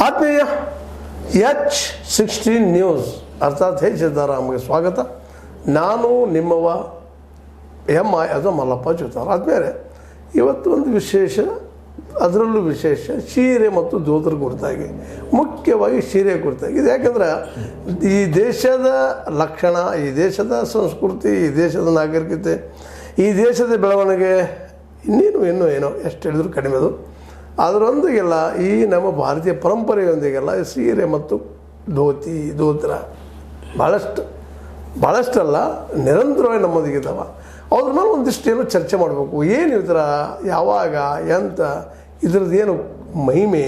ಆತ್ಮೀಯ H16 news ಅರ್ಥಾತ್ ಸಿದ್ದಾರಾಮ್ಗೆ ಸ್ವಾಗತ. ನಾನು ನಿಮ್ಮವ MI ಅದು ಮಲ್ಲಪ್ಪ ಜೋತಾರ. ಆದ್ಮೇಲೆ ಇವತ್ತು ಒಂದು ವಿಶೇಷ, ಅದರಲ್ಲೂ ವಿಶೇಷ ಸೀರೆ ಮತ್ತು ಧೋತ್ರ ಕುರಿತಾಗಿ, ಮುಖ್ಯವಾಗಿ ಸೀರೆ ಕುರಿತಾಗಿ. ಇದು ಯಾಕಂದ್ರೆ ಈ ದೇಶದ ಲಕ್ಷಣ, ಈ ದೇಶದ ಸಂಸ್ಕೃತಿ, ಈ ದೇಶದ ನಾಗರಿಕತೆ, ಈ ದೇಶದ ಬೆಳವಣಿಗೆ ಇನ್ನೇನು ಏನೋ ಎಷ್ಟು ಹೇಳಿದ್ರು ಕಡಿಮೆ. ಅದು ಅದರೊಂದಿಗೆಲ್ಲ ಈ ನಮ್ಮ ಭಾರತೀಯ ಪರಂಪರೆಯೊಂದಿಗೆಲ್ಲ ಸೀರೆ ಮತ್ತು ಧೋತ್ರ ಭಾಳಷ್ಟಲ್ಲ ನಿರಂತರವಾಗಿ ನಮ್ಮೊಂದಿಗಿದ್ದಾವೆ. ಅದ್ರ ಮೇಲೆ ಒಂದಿಷ್ಟು ಏನೋ ಚರ್ಚೆ ಮಾಡಬೇಕು. ಏನು ಇದರ ಯಾವಾಗ ಎಂತ ಇದ್ರದ್ದು ಏನು ಮಹಿಮೆ,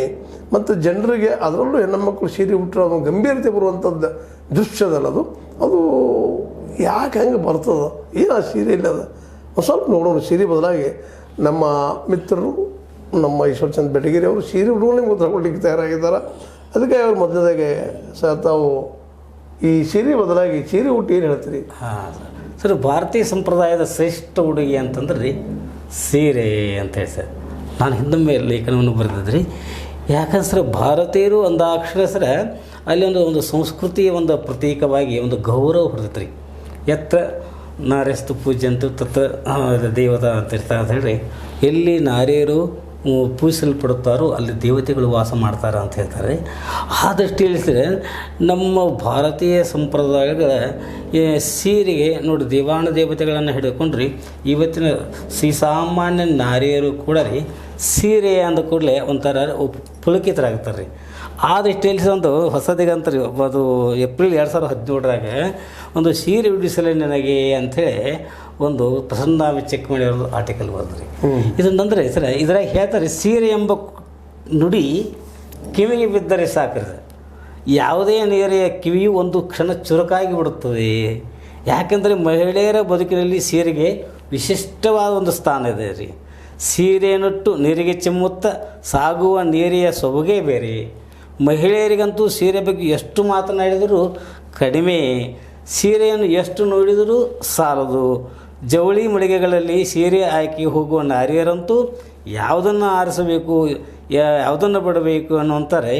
ಮತ್ತು ಜನರಿಗೆ ಅದರಲ್ಲೂ ಹೆಣ್ಣುಮಕ್ಕಳು ಸೀರೆ ಉಟ್ಟರೆ ಅದೊಂದು ಗಂಭೀರತೆ ಬರುವಂಥದ್ದು ದೃಶ್ಯದಲ್ಲ. ಅದು ಯಾಕೆ ಹೆಂಗೆ ಬರ್ತದೆ, ಏನು ಆ ಸೀರೆ ಇಲ್ಲದ ಒಂದು ಸ್ವಲ್ಪ ನೋಡೋಣ. ಸೀರೆ ಬದಲಾಗಿ ನಮ್ಮ ಮಿತ್ರರು, ನಮ್ಮ ಈಶ್ವರಚಂದ್ರ ಬೆಟಗೇರಿ ಅವರು ಸೀರೆ ಉಡುಗಳು ನಿಮ್ಗೆ ತಗೊಳ್ಳಿಕ್ಕೆ ತಯಾರಾಗಿದ್ದಾರೆ. ಅದಕ್ಕೆ ಅವ್ರು ಮೊದಲದಾಗೆ ತಾವು ಈ ಸೀರೆ ಬದಲಾಗಿ ಸೀರೆ ಉಟ್ಟು ಏನು ಹೇಳ್ತೀರಿ? ಹಾಂ ಸರ್, ಭಾರತೀಯ ಸಂಪ್ರದಾಯದ ಶ್ರೇಷ್ಠ ಉಡುಗೆ ಅಂತಂದ್ರೆ ರೀ ಸೀರೆ ಅಂತ ಹೇಳಿ ಸರ್, ನಾನು ಹಿಂದೊಮ್ಮೆ ಲೇಖನವನ್ನು ಬರೆದಿದ್ರಿ. ಯಾಕಂದ್ರೆ ಸರ್, ಭಾರತೀಯರು ಅಂದಾಕ್ಷರ ಸರ ಅಲ್ಲಿ ಒಂದು ಸಂಸ್ಕೃತಿಯ ಒಂದು ಪ್ರತೀಕವಾಗಿ ಒಂದು ಗೌರವ ಹೊರತೈತೆ ರೀ. ಎತ್ತ ನಾರ್ಯಸ್ತು ಪೂಜ್ಯಂತು ತತ್ ದೇವತಾ ಅಂತ ಇರ್ತಾರೆ ಅಂತ ಹೇಳಿ, ಎಲ್ಲಿ ನಾರಿಯರು ಪೂಜಿಸಲ್ಪಡುತ್ತಾರೋ ಅಲ್ಲಿ ದೇವತೆಗಳು ವಾಸ ಮಾಡ್ತಾರೆ ಅಂತ ಹೇಳ್ತಾರೆ. ಆ ದೃಷ್ಟಿಯಲ್ಲಿ ಸರ್, ನಮ್ಮ ಭಾರತೀಯ ಸಂಪ್ರದಾಯಗಳ ಸೀರೆಗೆ ನೋಡಿ ದೇವಾನು ದೇವತೆಗಳನ್ನು ಹಿಡ್ಕೊಂಡ್ರಿ ಇವತ್ತಿನ ಸಾಮಾನ್ಯ ನಾರಿಯರು ಕೂಡ ರೀ ಸೀರೆ ಅಂದ ಕೂಡಲೇ ಒಂಥರ ಪುಳಕಿತರಾಗ್ತಾರೆ ರೀ. ಆ ದೃಷ್ಟಿಯಲ್ಲಿ ಒಂದು ಹೊಸದಿಗಂತ ರೀ, ಅದು ಏಪ್ರಿಲ್ 2017ರಾಗ ಒಂದು ಸೀರೆ ಉಡಿಸಲೇ ನನಗೆ ಅಂಥೇಳಿ ಒಂದು ಪ್ರಸನ್ನ ಚೆಕ್ ಮಾಡಿ ಅವ್ರದ್ದು ಆರ್ಟಿಕಲ್ ಬರೆದ್ರಿ. ಇದನ್ನಂದರೆ ಸರ್, ಇದ್ರಾಗ ಹೇಳ್ತಾರೆ, ಸೀರೆ ಎಂಬ ನುಡಿ ಕಿವಿಗೆ ಬಿದ್ದರೆ ಸಾಕ್ರಿ, ಯಾವುದೇ ನೇರೆಯ ಕಿವಿಯು ಒಂದು ಕ್ಷಣ ಚುರುಕಾಗಿ ಬಿಡುತ್ತದೆ. ಯಾಕೆಂದರೆ ಮಹಿಳೆಯರ ಬದುಕಿನಲ್ಲಿ ಸೀರೆಗೆ ವಿಶಿಷ್ಟವಾದ ಒಂದು ಸ್ಥಾನ ಇದೆ ರೀ. ಸೀರೆಯನ್ನುಟ್ಟು ನೀರಿಗೆ ಚಿಮ್ಮುತ್ತ ಸಾಗುವ ನೀರಿಯ ಸೊಬಗೇ ಬೇರೆ. ಮಹಿಳೆಯರಿಗಂತೂ ಸೀರೆ ಬಗ್ಗೆ ಎಷ್ಟು ಮಾತನಾಡಿದರೂ ಕಡಿಮೆ, ಸೀರೆಯನ್ನು ಎಷ್ಟು ನೋಡಿದರೂ ಸಾಲದು. ಜವಳಿ ಮಳಿಗೆಗಳಲ್ಲಿ ಸೀರೆ ಆಯ್ಕೆ ಹೋಗುವ ನಾರಿಯರಂತೂ ಯಾವುದನ್ನು ಆರಿಸಬೇಕು, ಯಾವುದನ್ನು ಬಿಡಬೇಕು ಅನ್ನುವಂತಾರೆ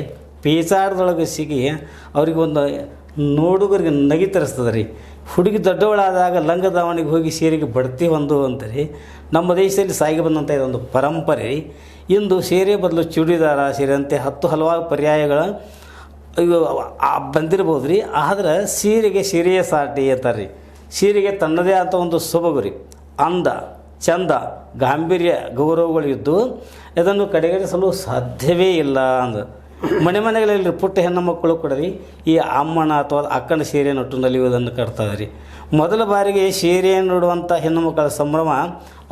ಪೇಚಾರದೊಳಗೆ ಸಿಗಿ ಅವ್ರಿಗೆ ಒಂದು ನೋಡುಗರಿಗೆ ನಗಿ ತರಿಸ್ತದೆ ರೀ. ಹುಡುಗಿ ದೊಡ್ಡವಳಾದಾಗ ಲಂಗ ದಾವಣಿಗೆ ಹೋಗಿ ಸೀರೆಗೆ ಬಡ್ತಿ ಹೊಂದು ಅಂತಾರೆ. ನಮ್ಮ ದೇಶದಲ್ಲಿ ಸಾಗಿ ಬಂದಂಥ ಇದೊಂದು ಪರಂಪರೆ. ಇಂದು ಸೀರೆ ಬದಲು ಚೂಡಿದಾರ ಸೇರಿದಂತೆ ಹಲವಾರು ಪರ್ಯಾಯಗಳ ಬಂದಿರ್ಬೋದು ರೀ. ಆದ್ರೆ ಸೀರೆಗೆ ಸೀರೆಯ ಸಾಟಿ ಅಂತಾರೆ ರೀ. ಸೀರೆಗೆ ತನ್ನದೇ ಆದ ಒಂದು ಸೊಬಗು ರೀ, ಅಂದ, ಚಂದ, ಗಾಂಭೀರ್ಯ, ಗೌರವಗಳು ಇದ್ದು ಇದನ್ನು ಕಡೆಗಣಿಸಲು ಸಾಧ್ಯವೇ ಇಲ್ಲ ಅಂದ. ಮನೆಗಳಲ್ಲಿ ಪುಟ್ಟ ಹೆಣ್ಣು ಮಕ್ಕಳು ಕೂಡ ರೀ ಈ ಅಮ್ಮನ ಅಥವಾ ಅಕ್ಕನ ಸೀರೆಯನ್ನು ಉಟ್ಟು ನಲಿಯುವುದನ್ನು ಕಾಡ್ತಾರೆ ರೀ. ಮೊದಲ ಬಾರಿಗೆ ಸೀರೆಯನ್ನು ನೋಡುವಂಥ ಹೆಣ್ಣು ಮಕ್ಕಳ ಸಂಭ್ರಮ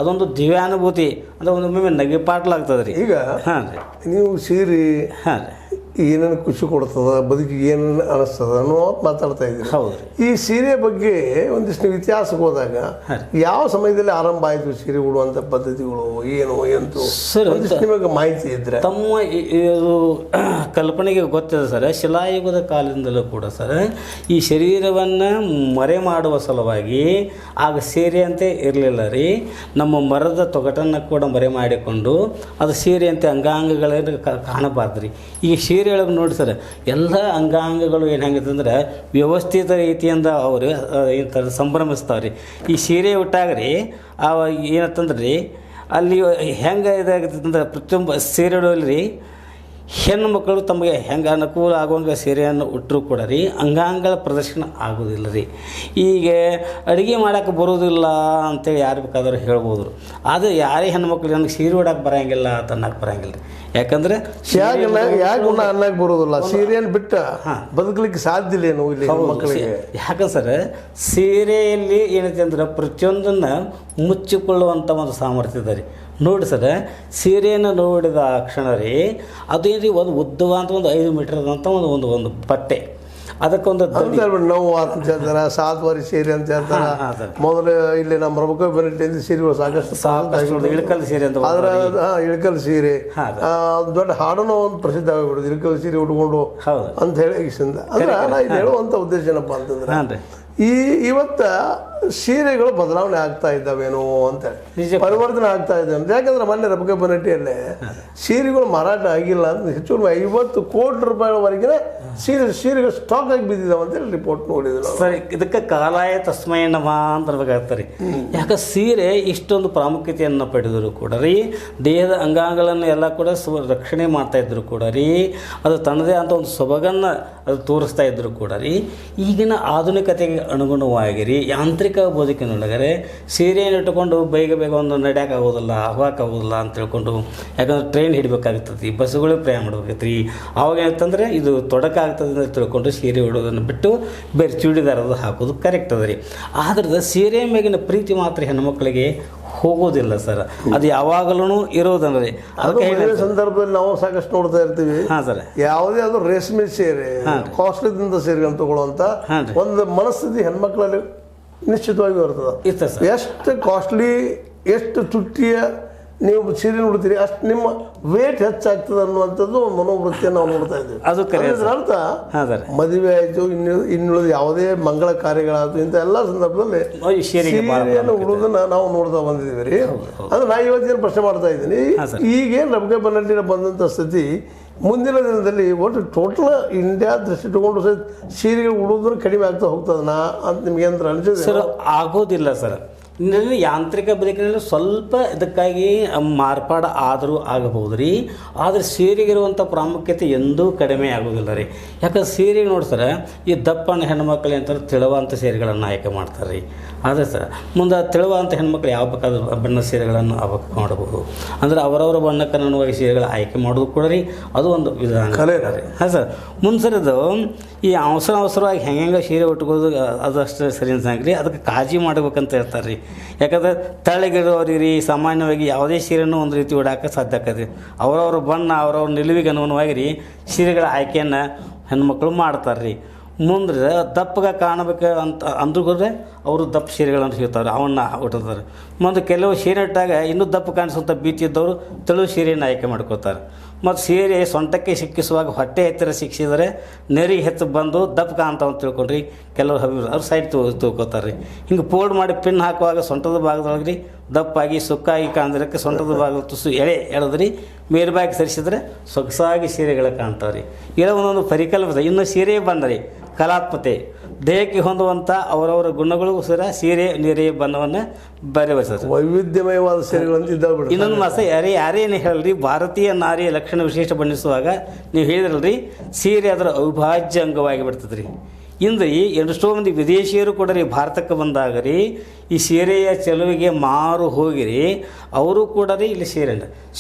ಅದೊಂದು ದಿವ್ಯಾನುಭೂತಿ, ಅಂದರೆ ಒಮ್ಮೊಮ್ಮೆ ನಗೆಪಾಟ್ಲಾಗ್ತದೆ ರೀ. ಈಗ ಹಾಂ ರೀ, ನೀವು ಸೀರೆ ಹಾಂ ರೀ ಏನೇನು ಖುಷಿ ಕೊಡ್ತದ, ಬದುಕಿಗೆ ಏನೇನು ಅನಿಸ್ತದ ಅನ್ನೋ ಮಾತಾಡ್ತಾ ಇದ್ದೀರಿ. ಹೌದು. ಈ ಸೀರೆ ಬಗ್ಗೆ ಒಂದಿಷ್ಟು ನೀವು ಇತಿಹಾಸಕ್ಕೆ ಹೋದಾಗ ಯಾವ ಸಮಯದಲ್ಲಿ ಆರಂಭ ಆಯಿತು ಸೀರೆ ಉಡುವಂಥ ಪದ್ಧತಿಗಳು, ಏನು ಎಂತು ಸರ್, ನಿಮಗೆ ಮಾಹಿತಿ ಇದ್ರೆ? ತಮ್ಮ ಇದು ಕಲ್ಪನೆಗೆ ಗೊತ್ತಿದೆ ಸರ್, ಶಿಲಾಯುಗದ ಕಾಲದಿಂದಲೂ ಕೂಡ ಸರ್ ಈ ಶರೀರವನ್ನು ಮರೆ ಮಾಡುವ ಸಲುವಾಗಿ ಆಗ ಸೀರೆಯಂತೆ ಇರಲಿಲ್ಲ ರೀ. ನಮ್ಮ ಮರದ ತೊಗಟನ್ನು ಕೂಡ ಮರೆ ಮಾಡಿಕೊಂಡು ಅದು ಸೀರೆಯಂತೆ ಅಂಗಾಂಗಗಳನ್ನು ಕಾಣಬಾರ್ದು ರೀ. ಈಗ ಸೀರೆ ಒಳಗೆ ನೋಡಿ ಸರ್, ಎಲ್ಲ ಅಂಗಾಂಗಗಳು ಏನು ಹೆಂಗಂತಂದ್ರೆ ವ್ಯವಸ್ಥಿತ ರೀತಿಯಿಂದ ಅವರು ಈ ಥರ ಸಂಭ್ರಮಿಸ್ತಾವೆ ರೀ. ಈ ಸೀರೆ ಉಟ್ಟಾಗ ರೀ ಏನಂತಂದ್ರೆ ರೀ, ಅಲ್ಲಿ ಹೆಂಗೆ ಇದಾಗತ್ತಂದ್ರೆ ಪ್ರತಿಯೊಬ್ಬ ಸೀರೆ ಉಡೋಲ್ಲಿ ರೀ ಹೆಣ್ಣು ಮಕ್ಕಳು ತಮಗೆ ಹೆಂಗೆ ಅನುಕೂಲ ಆಗುವಂಗೆ ಸೀರೆಯನ್ನು ಉಟ್ಟರೂ ಕೂಡ ರೀ ಅಂಗಾಂಗಗಳ ಪ್ರದರ್ಶನ ಆಗೋದಿಲ್ಲ ರೀ. ಈಗ ಅಡುಗೆ ಮಾಡೋಕ್ಕೆ ಬರೋದಿಲ್ಲ ಅಂತೇಳಿ ಯಾರು ಬೇಕಾದರೂ ಹೇಳ್ಬೋದು. ಆದರೆ ಯಾರೇ ಹೆಣ್ಮಕ್ಳು ನನಗೆ ಸೀರೆ ಉಡೋಕೆ ಬರೋಂಗಿಲ್ಲ ಅಂತ ಅನ್ನಕ್ಕೆ ಬರೋಂಗಿಲ್ಲ ರೀ. ಯಾಕಂದರೆ ಯಾಕೆ ಅನ್ನಕ್ಕೆ ಬರೋದಿಲ್ಲ, ಸೀರೆಯನ್ನು ಬಿಟ್ಟು ಬದುಕಲಿಕ್ಕೆ ಸಾಧ್ಯ ಇಲ್ಲ ಏನು ಇಲ್ಲಿ ಮಕ್ಕಳಿಗೆ. ಯಾಕಂದ್ರೆ ಸರ್, ಸೀರೆಯಲ್ಲಿ ಏನೈತೆ ಅಂದ್ರೆ ಪ್ರತಿಯೊಂದನ್ನು ಮುಚ್ಚಿಕೊಳ್ಳುವಂಥ ಒಂದು ಸಾಮರ್ಥ್ಯ ಇದೆ ರೀ. ನೋಡಿ ಸರ್, ಸೀರೆಯನ್ನು ನೋಡಿದ ಕ್ಷಣ ರೀ ಅದೇನು ಒಂದು ಉದ್ದವಾದ ಒಂದು 5 ಮೀಟರ್ ಅಂತ ಒಂದು ಬಟ್ಟೆ, ಅದಕ್ಕೊಂದು ನೋವು ಅಂತ ಹೇಳ್ತಾರೆ, 7 ವಾರಿ ಸೀರೆ ಅಂತ ಹೇಳ್ತಾರೆ. ಮೊದಲು ಇಲ್ಲಿ ನಮ್ಮ ರಬಕ ಬೆನಿಟಿಂದ ಸೀರೆಗಳು ಸಾಕಷ್ಟು ಇಳಕಲ್ ಸೀರೆ ಅಂತ, ಆದ್ರೆ ಇಳಕಲ್ ಸೀರೆ ದೊಡ್ಡ ಹಾಡನೋ ಒಂದು ಪ್ರಸಿದ್ಧ ಆಗಿಬಿಡುದು, ಇಳಕಲ್ ಸೀರೆ ಉಟ್ಕೊಂಡು ಅಂತ ಹೇಳಿ. ಅಂದ್ರೆ ಇದು ಹೇಳುವಂಥ ಉದ್ದೇಶ ಏನಪ್ಪ ಅಂತಂದ್ರೆ, ಇವತ್ತು ಸೀರೆಗಳು ಬದಲಾವಣೆ ಆಗ್ತಾ ಇದ್ದಾವೇನೋ ಅಂತೇಳಿ ನಿಜ. ಪರಿವರ್ತನೆ ಆಗ್ತಾ ಇದೆ ಅಂತ. ಯಾಕಂದ್ರೆ ಮೊನ್ನೆ ರಬಕೆ ಬನಟ್ಟಿಯಲ್ಲೇ ಸೀರೆಗಳು ಮಾರಾಟ ಆಗಿಲ್ಲ ಅಂತ ಹೆಚ್ಚು 50 ಕೋಟಿ ರೂಪಾಯಿವರೆಗಿನ ಸೀರೆಗಳು ಸ್ಟಾಕ್ ಆಗಿ ಬಿದ್ದಿದ್ದಾವೆ ಅಂತೇಳಿ ರಿಪೋರ್ಟ್ ನೋಡಿದ್ರು. ಸರಿ, ಇದಕ್ಕೆ ಕಾಲಾಯ ತಸ್ಮೈ ನಮಃ ಅಂತ ಅನ್ಬೇಕಾಗ್ತಾರೆ. ಯಾಕೆ ಸೀರೆ ಇಷ್ಟೊಂದು ಪ್ರಾಮುಖ್ಯತೆಯನ್ನು ಪಡೆದರು ಕೂಡ ರೀ, ದೇಹದ ಅಂಗಾಂಗಗಳನ್ನು ಎಲ್ಲ ಕೂಡ ರಕ್ಷಣೆ ಮಾಡ್ತಾ ಇದ್ರು ಕೂಡ ರೀ, ಅದು ತನ್ನದೇ ಅಂತ ಒಂದು ಸೊಬಗನ್ನು ಅದು ತೋರಿಸ್ತಾ ಇದ್ರು ಕೂಡ ರೀ, ಈಗಿನ ಆಧುನಿಕತೆಗೆ ಅನುಗುಣವಾಗಿ ರೀ ಯಾಂತ್ರಿಕ ಬದುಕಿನೊಳಗರೆ ಸೀರೆಯನ್ನು ಇಟ್ಟುಕೊಂಡು ಬೇಗ ಒಂದು ನಡೆಯೋಕ್ಕಾಗೋದಿಲ್ಲ, ಹೋಗೋಕ್ಕಾಗೋದಿಲ್ಲ ಅಂತ ತಿಳ್ಕೊಂಡು, ಯಾಕಂದ್ರೆ ಟ್ರೈನ್ ಹಿಡಬೇಕಾಗ್ತದೆ, ಬಸ್ಸುಗಳು ಪ್ರಯಾಣ ಮಾಡ್ಬೇಕಾಗ್ತದೆ ರೀ. ಅವಾಗ ಏನಂತಂದರೆ ಇದು ತೊಡಕಾಗ್ತದೆ ಅಂತ ತಿಳ್ಕೊಂಡು ಸೀರೆ ಉಡೋದನ್ನು ಬಿಟ್ಟು ಬೇರೆ ಚೂಡಿದಾರದು ಹಾಕೋದು ಕರೆಕ್ಟ್ ಅದ ರೀ. ಆದ್ರೆ ಸೀರೆ ಮೇಗಿನ ಪ್ರೀತಿ ಮಾತ್ರ ಹೆಣ್ಮಕ್ಳಿಗೆ ಹೋಗೋದಿಲ್ಲ ಸರ್, ಅದು ಯಾವಾಗಲೂ ಇರೋದನ್ನ ರೀ. ಅದಕ್ಕೆ ಸಂದರ್ಭದಲ್ಲಿ ನಾವು ಸಾಕಷ್ಟು ನೋಡ್ತಾ ಇರ್ತೀವಿ. ಹಾಂ ಸರ್, ಯಾವುದೇ ಅದು ರೇಷ್ಮೆ ಸೀರೆ ಕಾಸ್ಟ್ಲಿದಿಂದ ಸೀರೆಗಳನ್ನು ತಗೊಳ್ಳುವಂತ ಒಂದು ಮನಸ್ಥಿತಿ ಹೆಣ್ಮಕ್ಳಲ್ಲಿ ನಿಶ್ಚಿತವಾಗಿ ಬರ್ತದೆ. ಎಷ್ಟು ಕಾಸ್ಟ್ಲಿ, ಎಷ್ಟು ತುಟ್ಟಿಯ ನೀವು ಸೀರೆ ನೋಡ್ತೀರಿ ಅಷ್ಟು ನಿಮ್ಮ ವೇಟ್ ಹೆಚ್ಚಾಗ್ತದೆ ಅನ್ನುವಂಥದ್ದು ಒಂದು ಮನೋವೃತ್ತಿಯನ್ನು ನಾವು ನೋಡ್ತಾ ಇದ್ದೀವಿ. ಅದರ ಅರ್ಥ ಮದುವೆ ಆಯಿತು, ಇನ್ನುಳಿದ ಯಾವುದೇ ಮಂಗಳ ಕಾರ್ಯಗಳಾಯ್ತು, ಇಂಥ ಎಲ್ಲ ಸಂದರ್ಭದಲ್ಲಿ ಸೀರೆಯನ್ನು ಉಡುವುದನ್ನು ನಾವು ನೋಡ್ತಾ ಬಂದಿದ್ದೀವಿ ರೀ. ಅಂದ್ರೆ ನಾ ಇವತ್ತೇನು ಪ್ರಶ್ನೆ ಮಾಡ್ತಾ ಇದ್ದೀನಿ, ಈಗೇನು ರಬಕೆ ಬನಟ್ಟಿನ ಬಂದಂಥ ಸ್ಥಿತಿ ಮುಂದಿನ ದಿನದಲ್ಲಿ ಒಟ್ಟು ಟೋಟಲ್ ಇಂಡಿಯಾ ದೃಷ್ಟಿ ತಗೊಂಡು ಸೀರೆಗಳು ಉಡುವುದನ್ನು ಕಡಿಮೆ ಆಗ್ತಾ ಹೋಗ್ತದನಾ ಅಂತ ನಿಮ್ಗೆ ಏನಾದ್ರು ಅನಿಸಿದೆ? ಸರ್, ಆಗೋದಿಲ್ಲ ಸರ್. ಯಾಂತ್ರಿಕ ಬದುಕಿನಲ್ಲಿ ಸ್ವಲ್ಪ ಇದಕ್ಕಾಗಿ ಮಾರ್ಪಾಡು ಆದರೂ ಆಗಬಹುದು ರೀ. ಆದರೆ ಸೀರೆಗಿರುವಂಥ ಪ್ರಾಮುಖ್ಯತೆ ಎಂದೂ ಕಡಿಮೆ ಆಗೋದಿಲ್ಲ ರೀ. ಯಾಕಂದ್ರೆ ಸೀರೆಗೆ ನೋಡಿ ಸರ್, ಈ ದಪ್ಪನ ಹೆಣ್ಮಕ್ಳು ಅಂತಾರೆ ತೆಳುವಂಥ ಸೀರೆಗಳನ್ನು ಆಯ್ಕೆ ಮಾಡ್ತಾರೆ ರೀ. ಆದರೆ ಸರ್ ಮುಂದೆ ತೆಳುವಂಥ ಹೆಣ್ಮಕ್ಳು ಯಾವ ಬೇಕಾದ ಬಣ್ಣದ ಸೀರೆಗಳನ್ನು ಆಯ್ಕೆ ಮಾಡಬಹುದು. ಅಂದರೆ ಅವರವರ ಬಣ್ಣಕ್ಕೆ ಅನುಗುಣವಾಗಿ ಸೀರೆಗಳ ಆಯ್ಕೆ ಮಾಡೋದು ಕೂಡ ರೀ, ಅದು ಒಂದು ವಿಧಾನ ರೀ. ಹಾಂ ಸರ್, ಮುಂದೆ ಸರ್ ಇದು ಈ ಅವಸರವಾಗಿ ಹೆಂಗೆ ಸೀರೆ ಉಟ್ಕೋದು ಅದು ಅಷ್ಟು ಸರಿ ಅನ್ಸಂಗಿಲ್ಲ ರೀ. ಅದಕ್ಕೆ ಕಾಳಜಿ ಮಾಡ್ಬೇಕಂತ ಹೇಳ್ತಾರೆ ರೀ. ಯಾಕಂದ್ರೆ ತಳಗಿರೋರಿಗೆ ರೀ ಸಾಮಾನ್ಯವಾಗಿ ಯಾವುದೇ ಸೀರೆನೂ ಒಂದು ರೀತಿ ಉಡಾಕ ಸಾಧ್ಯ ಆಕತಿ. ಅವರವ್ರ ಬಣ್ಣ ಅವರವ್ರ ನಿಲುವಿಗೆ ಅನುಗುಣವಾಗಿ ರೀ ಸೀರೆಗಳ ಆಯ್ಕೆಯನ್ನು ಹೆಣ್ಮಕ್ಳು ಮಾಡ್ತಾರೆ ರೀ. ಮುಂದೆ ದಪ್ಪಗೆ ಕಾಣಬೇಕು ಅಂತ ಅಂದ್ರೂ ಅವರು ದಪ್ಪ ಸೀರೆಗಳನ್ನು ಸಿಗ್ತಾರೆ, ಅವನ್ನ ಉಟ್ತಾರೆ. ಮುಂದೆ ಕೆಲವು ಸೀರೆ ಇಟ್ಟಾಗ ಇನ್ನೂ ದಪ್ಪ ಕಾಣಿಸುವಂಥ ಭೀತಿ ಇದ್ದವರು ತೆಳು ಸೀರೆಯನ್ನು ಆಯ್ಕೆ ಮಾಡ್ಕೋತಾರೆ. ಮತ್ತು ಸೀರೆ ಸೊಂಟಕ್ಕೆ ಸಿಕ್ಕಿಸುವಾಗ ಹೊಟ್ಟೆ ಎತ್ತರ ಸಿಕ್ಕಿಸಿದರೆ ನೆರಿಗೆ ಹೆಚ್ಚು ಬಂದು ದಪ್ಪ ಕಾಣ್ತಾವ ಅಂತ ತಿಳ್ಕೊಂಡ್ರಿ ಕೆಲವರು ಅವ್ರು ಸೈಡ್ ತಿಳ್ಕೊತಾರೆ ರೀ. ಹಿಂಗೆ ಫೋಲ್ಡ್ ಮಾಡಿ ಪಿನ್ ಹಾಕುವಾಗ ಸೊಂಟದ ಭಾಗದೊಳಗೆ ರೀ ದಪ್ಪಾಗಿ ಸುಕ್ಕಾಗಿ ಕಾಣಿದ್ರಕ್ಕೆ ಸೊಂಟದ ಭಾಗ ತುಸು ಎಳೆದ್ರಿ ಮೇಲ್ಬಾಗಿ ಸರಿಸಿದ್ರೆ ಸೊಗಸಾಗಿ ಸೀರೆಗಳು ಕಾಣ್ತಾವೆ ರೀ. ಇಲ್ಲ ಒಂದೊಂದು ಪರಿಕಲ್ಪನೆ. ಇನ್ನು ಸೀರೆ ಬಂದ್ರಿ ಕಲಾತ್ಮತೆ, ದೇಹಕ್ಕೆ ಹೊಂದುವಂಥ ಅವರವರ ಗುಣಗಳು ಸರ ಸೀರೆ ನೀರೇ ಬಣ್ಣವನ್ನು ಬರೆವರಿಸ್ತಾರೆ. ವೈವಿಧ್ಯಮಯವಾದ ಸೀರೆಗಳಂತ ಇನ್ನೊಂದು ಮಾಸ ಯಾರೇನು ಹೇಳಲ್ರಿ, ಭಾರತೀಯ ನಾರಿಯ ಲಕ್ಷಣ ವಿಶೇಷ ಬಣ್ಣಿಸುವಾಗ ನೀವು ಹೇಳಿದ್ರಲ್ರಿ ಸೀರೆ ಅದರ ಅವಿಭಾಜ್ಯ ಅಂಗವಾಗಿ ಬಿಡ್ತದೆ ರೀ. ಇಂದು ಎಷ್ಟೋ ಮಂದಿ ವಿದೇಶಿಯರು ಕೂಡ ರೀ ಭಾರತಕ್ಕೆ ಬಂದಾಗ ರೀ ಈ ಸೀರೆಯ ಚೆಲುವಿಗೆ ಮಾರು ಹೋಗಿರಿ ಅವರು ಕೂಡ ರೀ ಇಲ್ಲಿ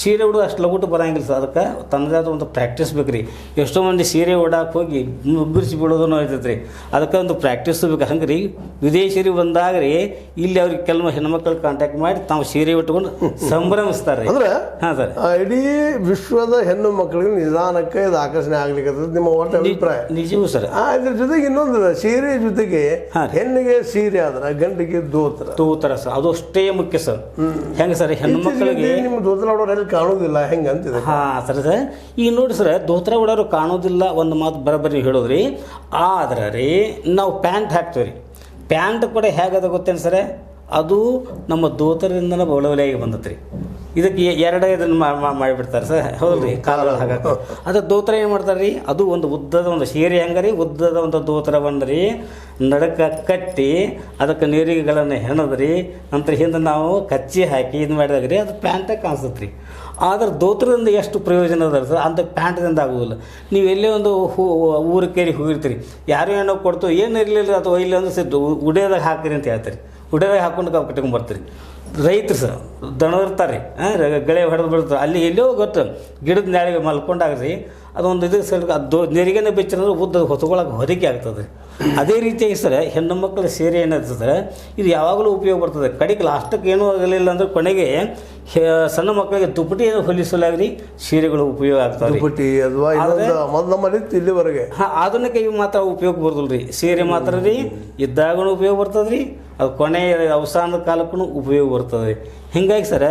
ಸೀರೆ ಉಡೋ ಅಷ್ಟು ಲಗುಟು ಬರೋಂಗಿಲ್ಲ ಸರ್. ಅದಕ್ಕೆ ತನ್ನದೇ ಆದ ಒಂದು ಪ್ರಾಕ್ಟೀಸ್ ಬೇಕು ರೀ. ಎಷ್ಟೋ ಮಂದಿ ಸೀರೆ ಉಡಾಕೆ ಹೋಗಿ ಮುಗ್ಗಿಸಿ ಬಿಡೋದನ್ನು ಇರ್ತೈತೆ ರೀ. ಅದಕ್ಕೆ ಒಂದು ಪ್ರಾಕ್ಟೀಸು ಬೇಕು. ಹಂಗೆ ರೀ ವಿದೇಶಿಯರಿಗೆ ಬಂದಾಗ ರೀ ಇಲ್ಲಿ ಅವ್ರಿಗೆ ಕೆಲವು ಹೆಣ್ಮಕ್ಳು ಕಾಂಟ್ಯಾಕ್ಟ್ ಮಾಡಿ ತಾವು ಸೀರೆ ಉಟ್ಕೊಂಡು ಸಂಭ್ರಮಿಸ್ತಾರೆ. ಅಂದ್ರೆ ಹಾಂ ಸರ್, ಇಡೀ ವಿಶ್ವದ ಹೆಣ್ಣು ಮಕ್ಕಳಿಗೆ ನಿಧಾನಕ್ಕೆ ಇದು ಆಕರ್ಷಣೆ ಆಗ್ಲಿಕ್ಕೆ ನಿಮ್ಮ ಒಟ್ಟು ಅಭಿಪ್ರಾಯ ನಿಜವೂ ಸರ್. ಇದ್ರ ಜೊತೆಗೆ ಇನ್ನೊಂದು ಸೀರೆ ಜೊತೆಗೆ ಹೆಣ್ಣಿಗೆ ಸೀರೆ ಆದ್ರೆ ಗಂಡಿಗೆ ದೋತರ ಸರ್, ಅದು ಅಷ್ಟೇ ಮುಖ್ಯ ಸರ್. ಹೆಂಗೆ ಸರ್ ಹೆಣ್ಣು ಮಕ್ಕಳಿಗೆ ನಿಮ್ಮ ದೋತ್ರ ಉಡೋರಲ್ಲಿ ಕಾಣೋದಿಲ್ಲ ಹೆಂಗೆ ಅಂತಿದೆ. ಹಾಂ ಸರ್, ಈಗ ನೋಡಿ ಸರ್ ದೋತ್ರ ಉಡೋರು ಕಾಣೋದಿಲ್ಲ ಒಂದು ಮಾತು ಬರೋಬ್ಬರಿ ಹೇಳಿದ್ರಿ. ಆದ್ರೆ ರೀ ನಾವು ಪ್ಯಾಂಟ್ ಹಾಕ್ತೀವಿ ರೀ, ಪ್ಯಾಂಟ್ ಕೂಡ ಹೇಗದ ಗೊತ್ತೇನು ಸರ್, ಅದು ನಮ್ಮ ದೋತರದಿಂದನೇ ಒಳವಲೆಯಾಗಿ ಬಂದತ್ತೆ ರೀ. ಇದಕ್ಕೆ ಎರಡೇ ಇದನ್ನು ಮಾಡಿಬಿಡ್ತಾರೆ ಸರ್, ಹೌದ್ರಿ ಕಾಲುಗಳು ಹಾಕಕ್ಕೆ. ಅದು ದೋತ್ರ ಏನು ಮಾಡ್ತಾರೆ ರೀ, ಅದು ಒಂದು ಉದ್ದದ ಒಂದು ಸೀರೆ ಹಂಗೆ ರೀ ಉದ್ದದ ಒಂದು ದೋತ್ರ ಬಂದ್ರಿ ನಡಕ ಕಟ್ಟಿ ಅದಕ್ಕೆ ನೀರಿಗೆಗಳನ್ನು ಹೆಣದ್ರಿ ನಂತರ ಹಿಂದೆ ನಾವು ಕಚ್ಚಿ ಹಾಕಿ ಇದು ಮಾಡಿದಾಗ ರೀ ಅದು ಪ್ಯಾಂಟಾಗಿ ಕಾಣಿಸ್ತದೆ ರೀ. ಆದ್ರೆ ದೋತ್ರದಿಂದ ಎಷ್ಟು ಪ್ರಯೋಜನ ಅದ ಸರ್, ಅಂತ ಪ್ಯಾಂಟ್ದಿಂದ ಆಗೋದಿಲ್ಲ. ನೀವು ಎಲ್ಲೇ ಒಂದು ಊರು ಕೇರಿ ಹೋಗಿರ್ತೀರಿ, ಯಾರು ಏನೋ ಕೊಡ್ತು ಏನು ಇರಲಿಲ್ಲ ಅಥವಾ ಇಲ್ಲ ಅಂದ್ರೆ ಸರ್ ಉಡಿಯೋದಾಗ ಹಾಕಿರಿ ಅಂತ ಹೇಳ್ತಾರೆ. ಉಡಿಯೋದಾಗ ಹಾಕೊಂಡು ಕಟ್ಕೊಂಡ್ಬರ್ತೀರಿ. ರೈತರು ಸರ್ ದಣ ಇರ್ತಾರೆ ಗಳೆ ಹೊಡೆದು ಬಿಡ್ತಾರೆ, ಅಲ್ಲಿ ಎಲ್ಲೋ ಗೊತ್ತು ಗಿಡದ ನ್ಯಾಳಿಗೆ ಮಲ್ಕೊಂಡಾಗ್ರಿ ಅದೊಂದು ಇದು ಸರ್ ಅದು ನೆರಿಗೆನೇ ಬೆಚ್ಚಂದ್ರೆ ಉದ್ದ ಹೊತ್ಕೊಳ್ಳೋಕೆ ಹೊದಿಕೆ ಆಗ್ತದೆ. ಅದೇ ರೀತಿಯಾಗಿ ಸರ್ ಹೆಣ್ಣು ಮಕ್ಕಳ ಸೀರೆ ಏನಿರ್ತದೆ ಇದು ಯಾವಾಗಲೂ ಉಪಯೋಗ ಬರ್ತದೆ. ಕಡೆಗೆ ಲಾಸ್ಟಕ್ಕೆ ಏನೂ ಆಗಲಿಲ್ಲ ಅಂದ್ರೆ ಕೊನೆಗೆ ಸಣ್ಣ ಮಕ್ಕಳಿಗೆ ದುಪ್ಪಟಿ ಏನು ಹೊಲಿಸಲಾಗ್ರಿ ಸೀರೆಗಳು ಉಪಯೋಗ ಆಗ್ತವೆ. ದುಪ್ಪಟಿ ಅಥವಾ ಇಲ್ಲಿವರೆಗೆ ಆಧುನಿಕ ಇವು ಮಾತ್ರ ಉಪಯೋಗ ಬರೋದಿಲ್ಲ ರೀ. ಸೀರೆ ಮಾತ್ರ ರೀ ಇದ್ದಾಗೂ ಉಪಯೋಗ ಬರ್ತದೆ ರೀ, ಅದು ಕೊನೆಯ ಅವಸಾನದ ಕಾಲಕ್ಕೂ ಉಪಯೋಗ ಬರ್ತದೆ ರೀ. ಹೀಗಾಗಿ ಸರ್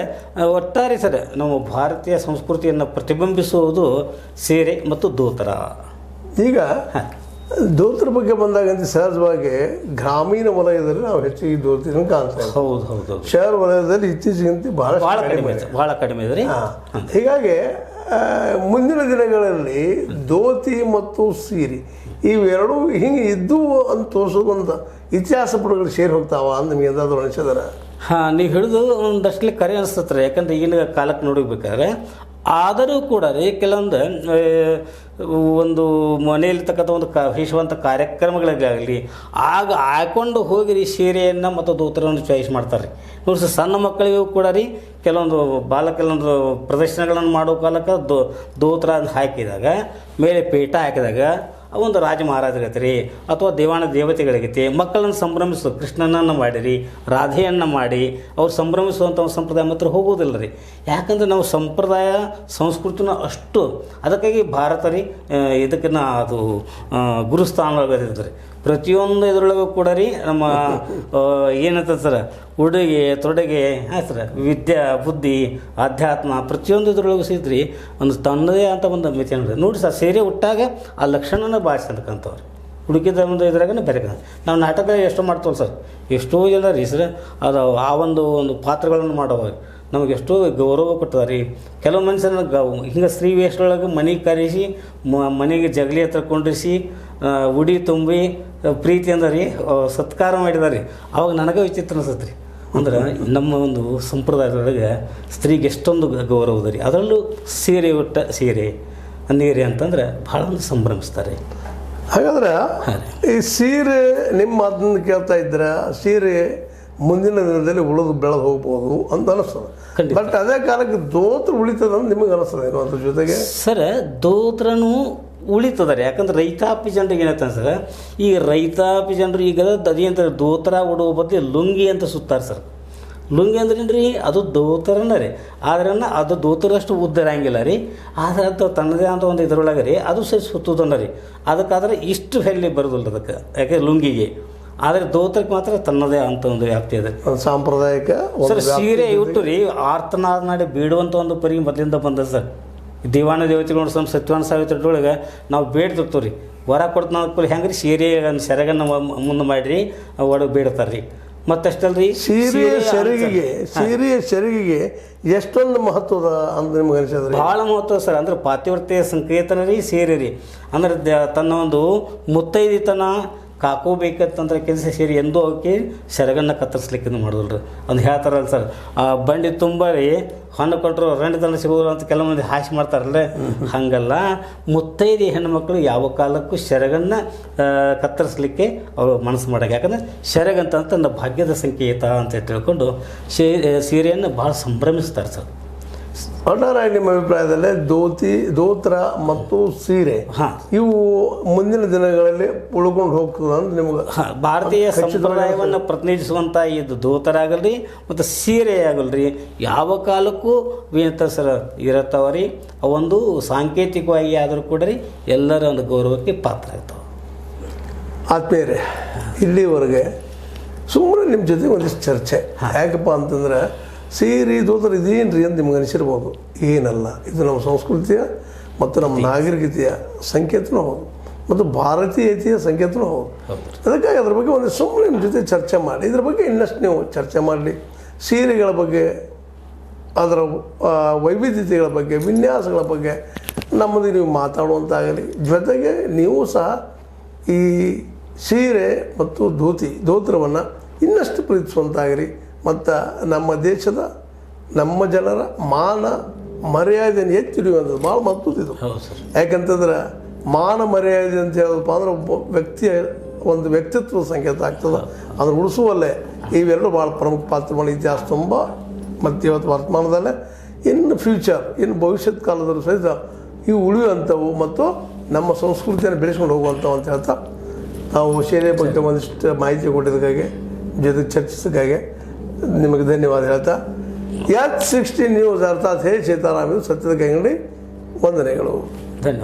ಒಟ್ಟಾರೆ ಸರ್ ನಮ್ಮ ಭಾರತೀಯ ಸಂಸ್ಕೃತಿಯನ್ನು ಪ್ರತಿಬಿಂಬಿಸುವುದು ಸೀರೆ ಮತ್ತು ದೋತರ. ಈಗ ಧೋತ್ರ ಬಗ್ಗೆ ಬಂದಾಗಂತ ಸಹಜವಾಗಿ ಗ್ರಾಮೀಣ ವಲಯದಲ್ಲಿ ನಾವು ಹೆಚ್ಚಿಗೆ ಧೋತಿನ ಕಾಣ್ತೇವೆ. ಹೌದು ಹೌದು. ಶಹರ ವಲಯದಲ್ಲಿ ಇತ್ತೀಚೆಗಂತ ಭಾಳ ಕಡಿಮೆ ಇದೆ, ಭಾಳ ಕಡಿಮೆ ಇದೆ ರೀ. ಹೀಗಾಗಿ ಮುಂದಿನ ದಿನಗಳಲ್ಲಿ ಧೋತಿ ಮತ್ತು ಸೀರೆ ಇವೆರಡೂ ಹಿಂಗೆ ಇದ್ದವು ಅಂತ ತೋರಿಸೋದಂತ ಇತಿಹಾಸ ಪುಟಗಳು ಸೇರಿ ಹೋಗ್ತಾವ ಅಂತ ನಿಮ್ಗೆ ಎಂದಾದ್ರೂ ಅನಿಸಿದಾರ? ಹಾಂ, ನೀವು ಹಿಡಿದು ಒಂದಷ್ಟಲ್ಲಿ ಕರೆ ಅನಿಸ್ತತ್ರಿ. ಯಾಕಂದ್ರೆ ಈಗಿನ ಕಾಲಕ್ಕೆ ನೋಡಬೇಕಾದ್ರೆ ಆದರೂ ಕೂಡ ರೀ ಕೆಲವೊಂದು ಒಂದು ಮನೆಯಲ್ಲಿರ್ತಕ್ಕಂಥ ಒಂದು ವಿಶ್ವಂತ ಕಾರ್ಯಕ್ರಮಗಳಿಗಾಗಲಿ ಆಗ ಹಾಕೊಂಡು ಹೋಗಿ ರೀ ಸೀರೆಯನ್ನು ಮತ್ತು ಧೋತ್ರವನ್ನು ಚಾಯ್ಸ್ ಮಾಡ್ತಾರೆ ರೀ. ನೋಡಿ ಸರ್, ಸಣ್ಣ ಮಕ್ಕಳಿಗೂ ಕೂಡ ರೀ ಕೆಲವೊಂದು ಕೆಲವೊಂದು ಪ್ರದರ್ಶನಗಳನ್ನು ಮಾಡೋ ಕಾಲಕ್ಕೆ ಧೋತ್ರ ಅಂತ ಹಾಕಿದಾಗ ಮೇಲೆ ಪೀಠ ಹಾಕಿದಾಗ ಒಂದು ರಾಜ ಮಹಾರಾಜರೈತೆ ರೀ ಅಥವಾ ದೇವಾನ ದೇವತೆಗಳಿಗೈತಿ ಮಕ್ಕಳನ್ನು ಸಂಭ್ರಮಿಸೋ ಕೃಷ್ಣನನ್ನು ಮಾಡಿರಿ, ರಾಧೆಯನ್ನು ಮಾಡಿ ಅವ್ರು ಸಂಭ್ರಮಿಸುವಂಥ ಒಂದು ಸಂಪ್ರದಾಯ ಮಾತ್ರ ಹೋಗೋದಿಲ್ಲ ರೀ. ಯಾಕಂದರೆ ನಾವು ಸಂಪ್ರದಾಯ ಸಂಸ್ಕೃತಿನ ಅಷ್ಟು ಅದಕ್ಕಾಗಿ ಭಾರತ ರೀ ಇದಕ್ಕೆ ಅದು ಗುರುಸ್ಥಾನ ರೀ. ಪ್ರತಿಯೊಂದು ಇದರೊಳಗೂ ಕೂಡ ರೀ ನಮ್ಮ ಏನಂತ ಸರ್ ಉಡುಗೆ ತೊಡುಗೆ ಸರ್ ವಿದ್ಯಾ ಬುದ್ಧಿ ಅಧ್ಯಾತ್ಮ ಪ್ರತಿಯೊಂದು ಇದ್ರೊಳಗೂ ಸಿದ್ರಿ ಒಂದು ತನ್ನದೇ ಅಂತ ಒಂದು ಮಿತಿ ನೋಡಿ ಸರ್. ಸೀರೆ ಉಟ್ಟಾಗ ಆ ಲಕ್ಷಣನ ಭಾಷಿಸ್ತಕ್ಕಂಥವ್ರು ಹುಡುಕಿದ ಒಂದು ಇದ್ರಾಗನೇ ಬೇರೆ ನಾವು ನಾಟಕ ಎಷ್ಟೋ ಮಾಡ್ತೇವೆ ಸರ್. ಎಷ್ಟೋ ಜನ ರೀ ಸರ್ ಅದು ಆ ಒಂದು ಪಾತ್ರಗಳನ್ನು ಮಾಡೋವಾಗ ನಮಗೆ ಎಷ್ಟೋ ಗೌರವ ಕೊಟ್ಟದ ರೀ. ಕೆಲವು ಮನುಷ್ಯನ ಹಿಂಗೆ ಸ್ತ್ರೀ ವೇಷದೊಳಗೆ ಮನೆಗೆ ಕರೆಸಿ ಮನೆಗೆ ಜಗಲಿ ಹತ್ರ ಕೊಂಡಿಸಿ ಉಡಿ ತುಂಬಿ ಪ್ರೀತಿ ಅಂದ ರೀ ಸತ್ಕಾರ ಮಾಡಿದಾರೆ ರೀ. ಅವಾಗ ನನಗೆ ವಿಚಿತ್ರ ಅನ್ಸತ್ತೆ ರೀ. ಅಂದ್ರೆ ನಮ್ಮ ಒಂದು ಸಂಪ್ರದಾಯದೊಳಗೆ ಸ್ತ್ರೀಗೆ ಎಷ್ಟೊಂದು ಗೌರವದ ರೀ. ಅದರಲ್ಲೂ ಸೀರೆ ಉಟ್ಟ ಸೀರೆ ನೀರಿ ಅಂತಂದ್ರೆ ಭಾಳ ಒಂದು ಸಂಭ್ರಮಿಸ್ತಾರೆ. ಹಾಗಾದ್ರೆ ಈ ಸೀರೆ ನಿಮ್ಮ ಮಾತನ್ನು ಕೇಳ್ತಾ ಇದ್ರೆ ಸೀರೆ ಮುಂದಿನ ದಿನದಲ್ಲಿ ಉಳಿದು ಬೆಳೆದು ಹೋಗ್ಬೋದು ಅಂತ ಅನಿಸ್ತದೆ. ಬಟ್ ಅದೇ ಕಾಲಕ್ಕೆ ಧೋತ್ರ ಉಳಿತದ ಅಂತ ನಿಮಗೆ ಅನಿಸ್ತದೆ ಅದ್ರ ಜೊತೆಗೆ? ಸರ್, ಧೋತ್ರನೂ ಉಳಿತದ ರೀ. ಯಾಕಂದ್ರೆ ರೈತಾಪಿ ಜನರಿಗೆ ಏನಂತ ಸರ್, ಈ ರೈತಾಪಿ ಜನರು ಈಗ ಅದೇಂತ ಧೋತ್ರ ಉಡುವ ಬದಲು ಲುಂಗಿ ಅಂತ ಸುತ್ತಾರೆ ಸರ್. ಲುಂಗಿ ಅಂದ್ರೆ ರೀ ಅದು ಧೋತ್ರನ ರೀ, ಆದ್ರೆ ಅದು ಧೋತ್ರಷ್ಟು ಉದ್ದ ಇರಂಗಿಲ್ಲ ರೀ. ಆದರೆ ಅದು ತನ್ನದೇ ಅಂತ ಒಂದು ಇದರೊಳಗೆ ರೀ ಅದು ಸರಿ ಸುತ್ತೋದನ್ನ ರೀ. ಅದಕ್ಕಾದ್ರೆ ಇಷ್ಟು ಹೆಲ್ಲಿ ಬರೋದಿಲ್ಲ ಅದಕ್ಕೆ, ಯಾಕೆ ಲುಂಗಿಗೆ. ಆದರೆ ಧೋತ್ರಕ್ಕೆ ಮಾತ್ರ ತನ್ನದೇ ಅಂತ ಒಂದು ವ್ಯಾಪ್ತಿ ಇದೆ. ಸಾಂಪ್ರದಾಯಿಕ ಸರ್ ಸೀರೆ ಉಟ್ಟು ರೀ ಆರ್ತನಾದ ಮಾಡಿ ಬೀಡುವಂಥ ಒಂದು ಪರಿ ಮೊದಲಿಂದ ಬಂದ ಸರ್. ದೇವಾನ ದೇವತೆಗಳು ಸತ್ಯವಾನ ಸಾವಿತ್ರೊಳಗೆ ನಾವು ಬೇಡ್ತಿರ್ತೀವಿ ರೀ. ವರ ಕೊಡ್ತ ನಾವು ಹೆಂಗೆ ರೀ ಸೀರೆ ಸೆರಗನ್ನು ಮುಂದೆ ಮಾಡಿರಿ ಒಳಗೆ ಬೇಡ್ತಾರೆ ರೀ. ಮತ್ತಷ್ಟಲ್ರಿ ಸೀರೆಯ ಸೆರಗಿಗೆ ಎಷ್ಟೊಂದು ಮಹತ್ವದ ಅಂತ ನಿಮ್ಗೆ ಅನಿಸಿದ್ರಿ? ಭಾಳ ಮಹತ್ವ ಸರ್. ಅಂದ್ರೆ ಪಾತಿವ್ರತ್ಯ ಸಂಕೇತನ ರೀ ಸೀರೆ ರೀ. ಅಂದ್ರೆ ತನ್ನ ಒಂದು ಮುತ್ತೈದಿತನ ಕಾಕೋಬೇಕಂತಂದ್ರೆ ಕೆಲಸ ಸೇರಿ ಎಂದೂ ಅವಕ್ಕೆ ಸೆರಗನ್ನು ಕತ್ತರಿಸ್ಲಿಕ್ಕೆ ಮಾಡೋದಿಲ್ಲ ರೀ. ಒಂದು ಹೇಳ್ತಾರಲ್ಲ ಸರ್, ಆ ಬಂಡಿ ತುಂಬ ರೀ ಹಣ್ಣು ಕೊಟ್ಟರು ರಂಡಿ ತಂಡ ಸಿಗೋದಿಲ್ಲ ಅಂತ ಕೆಲವು ಮಂದಿ ಹಾಸಿ ಮಾಡ್ತಾರಲ್ಲೇ, ಹಾಗಲ್ಲ ಮುತ್ತೈದೆ ಹೆಣ್ಣುಮಕ್ಕಳು ಯಾವ ಕಾಲಕ್ಕೂ ಸೆರಗನ್ನು ಕತ್ತರಿಸ್ಲಿಕ್ಕೆ ಅವರು ಮನಸ್ಸು ಮಾಡೋಕೆ. ಯಾಕಂದರೆ ಸೆರಗಂತ ತನ್ನ ಭಾಗ್ಯದ ಸಂಕೇತ ಅಂತ ತಿಳ್ಕೊಂಡು ಸೀರೆಯನ್ನು ಭಾಳ ಸಂಭ್ರಮಿಸ್ತಾರೆ ಸರ್. ಒಟ್ಟಾರೆ ನಿಮ್ಮ ಅಭಿಪ್ರಾಯದಲ್ಲಿ ಧೋತ್ರ ಮತ್ತು ಸೀರೆ ಇವು ಮುಂದಿನ ದಿನಗಳಲ್ಲಿ ಉಳ್ಕೊಂಡು ಹೋಗ್ತದೆ ಅಂತ ನಿಮ್ಗೆ? ಭಾರತೀಯ ಸಂಪ್ರದಾಯವನ್ನು ಪ್ರತಿನಿಧಿಸುವಂಥ ಇದು ಧೋತ್ರ ಆಗಲ್ರಿ ಮತ್ತು ಸೀರೆ ಆಗಲ್ರಿ ಯಾವ ಕಾಲಕ್ಕೂ ಸರ್ ಇರತ್ತವ ರೀ. ಅವೊಂದು ಸಾಂಕೇತಿಕವಾಗಿ ಆದರೂ ಕೂಡ ರೀ ಎಲ್ಲರ ಒಂದು ಗೌರವಕ್ಕೆ ಪಾತ್ರ ಆಗ್ತಾವೆ. ಆತ್ಮೀಯರೇ, ಇಲ್ಲಿವರೆಗೆ ಸುಮ್ಮನೆ ನಿಮ್ಮ ಜೊತೆ ಒಂದಿಷ್ಟು ಚರ್ಚೆ. ಯಾಕಪ್ಪ ಅಂತಂದ್ರೆ ಸೀರೆ ಧೋತ್ರ ಇದೇನು ರೀ ಅಂತ ನಿಮ್ಗೆ ಅನಿಸಿರ್ಬೋದು. ಏನಲ್ಲ, ಇದು ನಮ್ಮ ಸಂಸ್ಕೃತಿಯ ಮತ್ತು ನಮ್ಮ ನಾಗರಿಕತೆಯ ಸಂಕೇತನೂ ಹೌದು ಮತ್ತು ಭಾರತೀಯತೆಯ ಸಂಕೇತನೂ ಹೌದು. ಅದಕ್ಕಾಗಿ ಅದ್ರ ಬಗ್ಗೆ ಒಂದು ಸುಮ್ಮನೆ ನಿಮ್ಮ ಜೊತೆ ಚರ್ಚೆ ಮಾಡಿ ಇದ್ರ ಬಗ್ಗೆ ಇನ್ನಷ್ಟು ನೀವು ಚರ್ಚೆ ಮಾಡಲಿ. ಸೀರೆಗಳ ಬಗ್ಗೆ, ಅದರ ವೈವಿಧ್ಯತೆಗಳ ಬಗ್ಗೆ, ವಿನ್ಯಾಸಗಳ ಬಗ್ಗೆ ನಮ್ಮದು ನೀವು ಮಾತಾಡುವಂತಾಗಲಿ. ಜೊತೆಗೆ ನೀವು ಸಹ ಈ ಸೀರೆ ಮತ್ತು ಧೋತ್ರವನ್ನು ಇನ್ನಷ್ಟು ಪ್ರೀತಿಸುವಂತಾಗಲಿ. ಮತ್ತು ನಮ್ಮ ದೇಶದ ನಮ್ಮ ಜನರ ಮಾನ ಮರ್ಯಾದೆಯನ್ನು ಎತ್ತಿಡುವಂಥದ್ದು ಭಾಳ ಮಹತ್ವದಿದ್ದು. ಯಾಕಂತಂದ್ರೆ ಮಾನ ಮರ್ಯಾದೆ ಅಂತ ಹೇಳೋದಪ್ಪ ಅಂದ್ರೆ ಒಬ್ಬ ವ್ಯಕ್ತಿಯ ಒಂದು ವ್ಯಕ್ತಿತ್ವದ ಸಂಕೇತ ಆಗ್ತದೆ. ಅದನ್ನು ಉಳಿಸುವಲ್ಲೇ ಇವೆರಡು ಭಾಳ ಪ್ರಮುಖ ಪಾತ್ರ ಮಾಡಿ ಇತಿಹಾಸ ತುಂಬ ಮತ್ತು ಇವತ್ತು ವರ್ತಮಾನದಲ್ಲೇ ಇನ್ನು ಫ್ಯೂಚರ್ ಇನ್ನು ಭವಿಷ್ಯತ್ ಕಾಲದಲ್ಲೂ ಸಹಿತ ಇವು ಉಳಿಯುವಂಥವು ಮತ್ತು ನಮ್ಮ ಸಂಸ್ಕೃತಿಯನ್ನು ಬೆಳೆಸ್ಕೊಂಡು ಹೋಗುವಂಥವು ಅಂತ ಹೇಳ್ತಾ ನಾವು ಸೀರೆ ಬಗ್ಗೆ ಒಂದಿಷ್ಟು ಮಾಹಿತಿ ಕೊಟ್ಟಿದ್ದಕ್ಕಾಗಿ ಜೊತೆಗೆ ಚರ್ಚಿಸೋಕ್ಕಾಗಿ ನಿಮಗೆ ಧನ್ಯವಾದ ಹೇಳ್ತಾ H16 ನ್ಯೂಸ್ ಅರ್ಥಾತ್ ಹೇ ಸೀತಾರಾಮ್ ಸತ್ಯದ ಕೈಗಂಡಿ ವಂದನೆಗಳು.